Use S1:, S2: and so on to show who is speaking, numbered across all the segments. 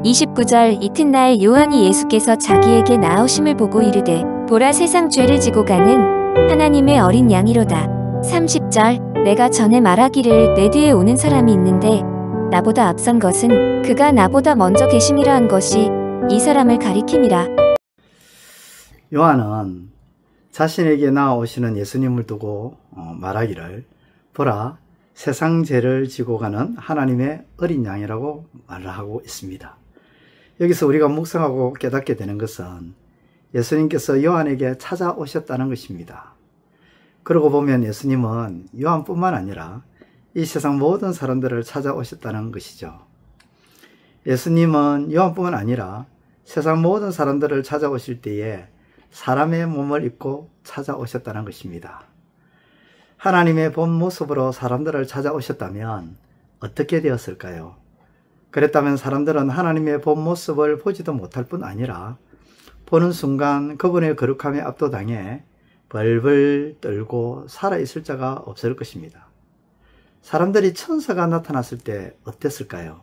S1: 29절 이튿날 요한이 예수께서 자기에게 나오심을 보고 이르되 보라 세상 죄를 지고 가는 하나님의 어린 양이로다. 30절 내가 전에 말하기를 내 뒤에 오는 사람이 있는데 나보다 앞선 것은 그가 나보다 먼저 계심이라 한 것이 이 사람을 가리킴이라.
S2: 요한은 자신에게 나아오시는 예수님을 두고 말하기를 보라 세상 죄를 지고 가는 하나님의 어린 양이라고 말을 하고 있습니다. 여기서 우리가 묵상하고 깨닫게 되는 것은 예수님께서 요한에게 찾아오셨다는 것입니다. 그러고 보면 예수님은 요한뿐만 아니라 이 세상 모든 사람들을 찾아오셨다는 것이죠. 예수님은 요한뿐만 아니라 세상 모든 사람들을 찾아오실 때에 사람의 몸을 입고 찾아오셨다는 것입니다. 하나님의 본 모습으로 사람들을 찾아오셨다면 어떻게 되었을까요? 그랬다면 사람들은 하나님의 본 모습을 보지도 못할 뿐 아니라 보는 순간 그분의 거룩함에 압도당해 벌벌 떨고 살아있을 자가 없을 것입니다. 사람들이 천사가 나타났을 때 어땠을까요?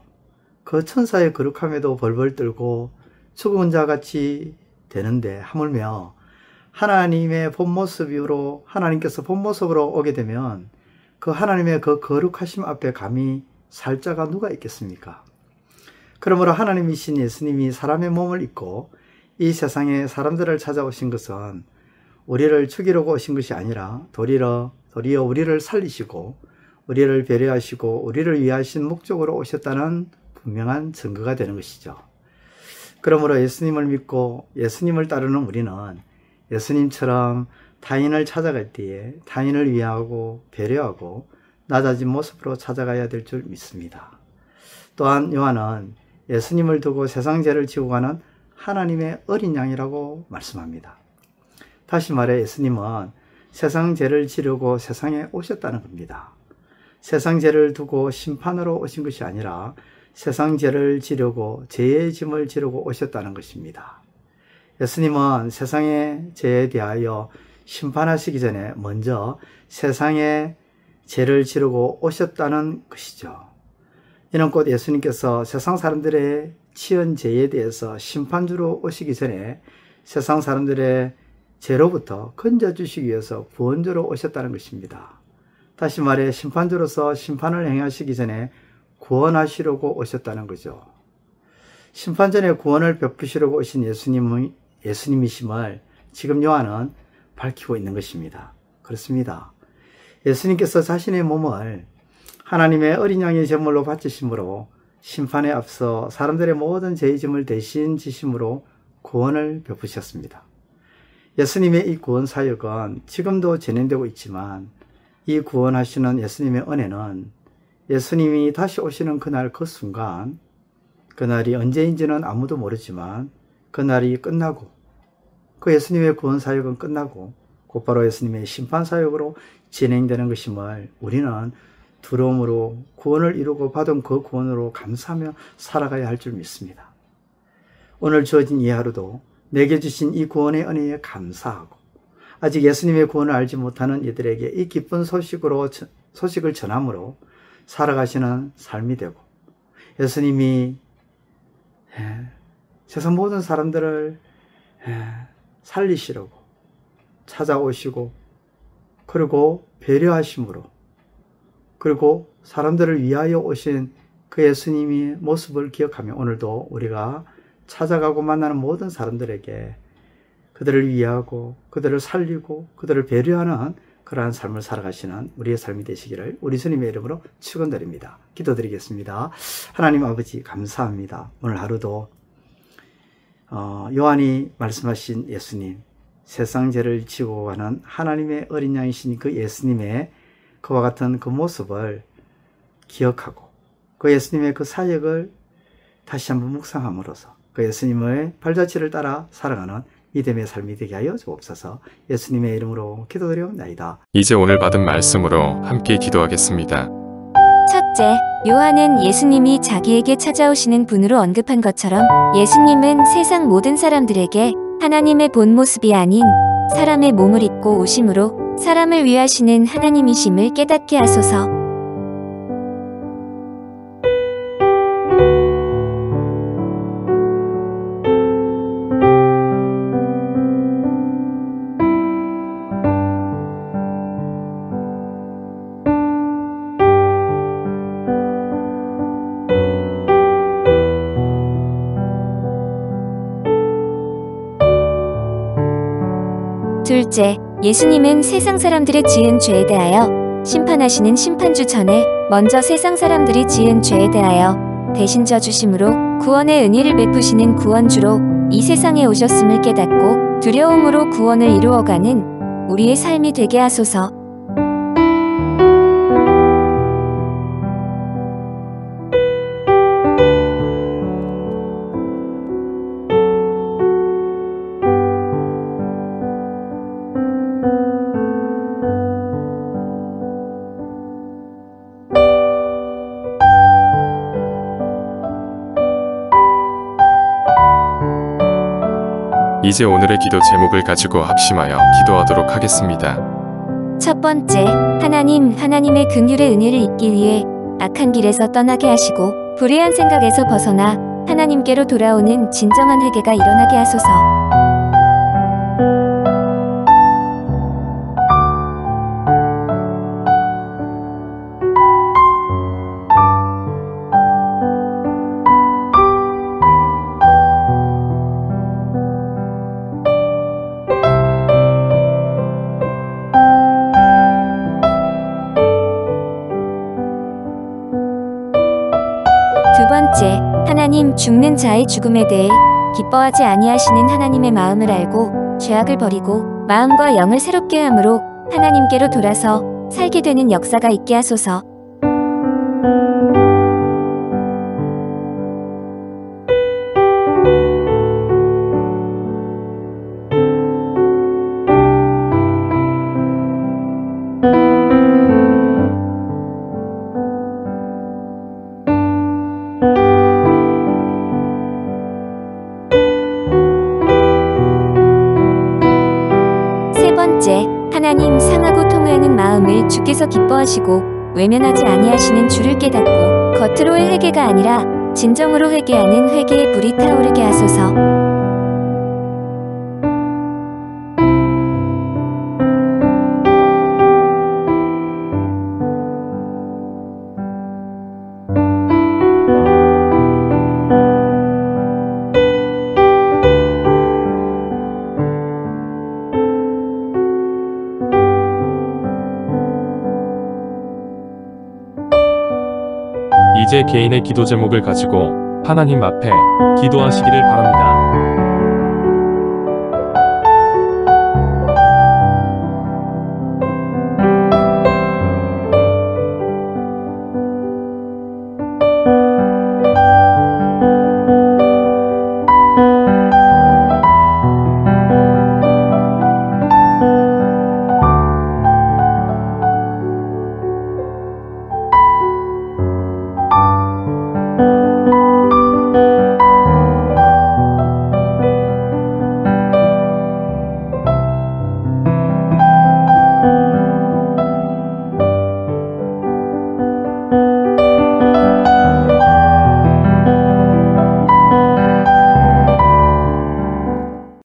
S2: 그 천사의 거룩함에도 벌벌 떨고 죽은 자같이 되는데 하물며 하나님의 본 모습으로 하나님께서 본 모습으로 오게 되면 그 하나님의 그 거룩하심 앞에 감히 살 자가 누가 있겠습니까? 그러므로 하나님이신 예수님이 사람의 몸을 입고 이 세상에 사람들을 찾아오신 것은 우리를 죽이려고 오신 것이 아니라 도리어 우리를 살리시고 우리를 배려하시고 우리를 위하신 목적으로 오셨다는 분명한 증거가 되는 것이죠. 그러므로 예수님을 믿고 예수님을 따르는 우리는 예수님처럼 타인을 찾아갈 때에 타인을 위하고 배려하고 낮아진 모습으로 찾아가야 될 줄 믿습니다. 또한 요한은 예수님을 두고 세상 죄를 지고 가는 하나님의 어린 양이라고 말씀합니다. 다시 말해 예수님은 세상 죄를 지려고 세상에 오셨다는 겁니다. 세상 죄를 두고 심판으로 오신 것이 아니라 세상 죄를 지려고 죄의 짐을 지려고 오셨다는 것입니다. 예수님은 세상의 죄에 대하여 심판하시기 전에 먼저 세상의 죄를 지르고 오셨다는 것이죠. 이는 곧 예수님께서 세상 사람들의 치은 죄에 대해서 심판주로 오시기 전에 세상 사람들의 죄로부터 건져주시기 위해서 구원주로 오셨다는 것입니다. 다시 말해 심판주로서 심판을 행하시기 전에 구원하시려고 오셨다는 거죠. 심판 전에 구원을 베푸시려고 오신 예수님이심을 지금 요한은 밝히고 있는 것입니다. 그렇습니다. 예수님께서 자신의 몸을 하나님의 어린 양의 제물로 바치심으로 심판에 앞서 사람들의 모든 죄의 짐을 대신 지심으로 구원을 베푸셨습니다. 예수님의 이 구원 사역은 지금도 진행되고 있지만 이 구원하시는 예수님의 은혜는 예수님이 다시 오시는 그날 그 순간, 그날이 언제인지는 아무도 모르지만 그날이 끝나고 그 예수님의 구원 사역은 끝나고 곧바로 예수님의 심판 사역으로 진행되는 것임을 우리는 두려움으로 구원을 이루고 받은 그 구원으로 감사하며 살아가야 할 줄 믿습니다. 오늘 주어진 이 하루도 내게 주신 이 구원의 은혜에 감사하고 아직 예수님의 구원을 알지 못하는 이들에게 이 기쁜 소식을 전함으로 살아가시는 삶이 되고 예수님이 세상 모든 사람들을 살리시려고 찾아오시고 그리고 배려하심으로 그리고 사람들을 위하여 오신 그 예수님의 모습을 기억하며 오늘도 우리가 찾아가고 만나는 모든 사람들에게 그들을 위하고 그들을 살리고 그들을 배려하는 그러한 삶을 살아가시는 우리의 삶이 되시기를 우리 주님의 이름으로 축원드립니다. 기도드리겠습니다. 하나님 아버지 감사합니다. 오늘 하루도 요한이 말씀하신 예수님, 세상 죄를 지고 가는 하나님의 어린 양이신 그 예수님의 그와 같은 그 모습을 기억하고 그 예수님의 그 사역을 다시 한번 묵상함으로써 그 예수님의 발자취를 따라 살아가는 믿음의 삶이 되게 하여 주옵소서. 예수님의 이름으로 기도드리옵나이다.
S3: 이제 오늘 받은 말씀으로 함께 기도하겠습니다.
S1: 첫째, 요한은 예수님이 자기에게 찾아오시는 분으로 언급한 것처럼 예수님은 세상 모든 사람들에게 하나님의 본 모습이 아닌 사람의 몸을 입고 오심으로 사람을 위하시는 하나님이심을 깨닫게 하소서. 둘째, 예수님은 세상 사람들의 지은 죄에 대하여 심판하시는 심판주 전에 먼저 세상 사람들이 지은 죄에 대하여 대신 져주심으로 구원의 은혜를 베푸시는 구원주로 이 세상에 오셨음을 깨닫고 두려움으로 구원을 이루어가는 우리의 삶이 되게 하소서.
S3: 이제 오늘의 기도 제목을 가지고 합심하여 기도하도록 하겠습니다.
S1: 첫 번째, 하나님의 긍휼의 은혜를 잊기 위해 악한 길에서 떠나게 하시고 불의한 생각에서 벗어나 하나님께로 돌아오는 진정한 회개가 일어나게 하소서. 두 번째, 하나님 죽는 자의 죽음에 대해 기뻐하지 아니하시는 하나님의 마음을 알고 죄악을 버리고 마음과 영을 새롭게 함으로 하나님께로 돌아서 살게 되는 역사가 있게 하소서. 세 번째, 하나님 상하고 통회하는 마음을 주께서 기뻐하시고 외면하지 아니하시는 주를 깨닫고 겉으로의 회개가 아니라 진정으로 회개하는 회개의 불이 타오르게 하소서.
S4: 이제 개인의 기도 제목을 가지고 하나님 앞에 기도하시기를 바랍니다.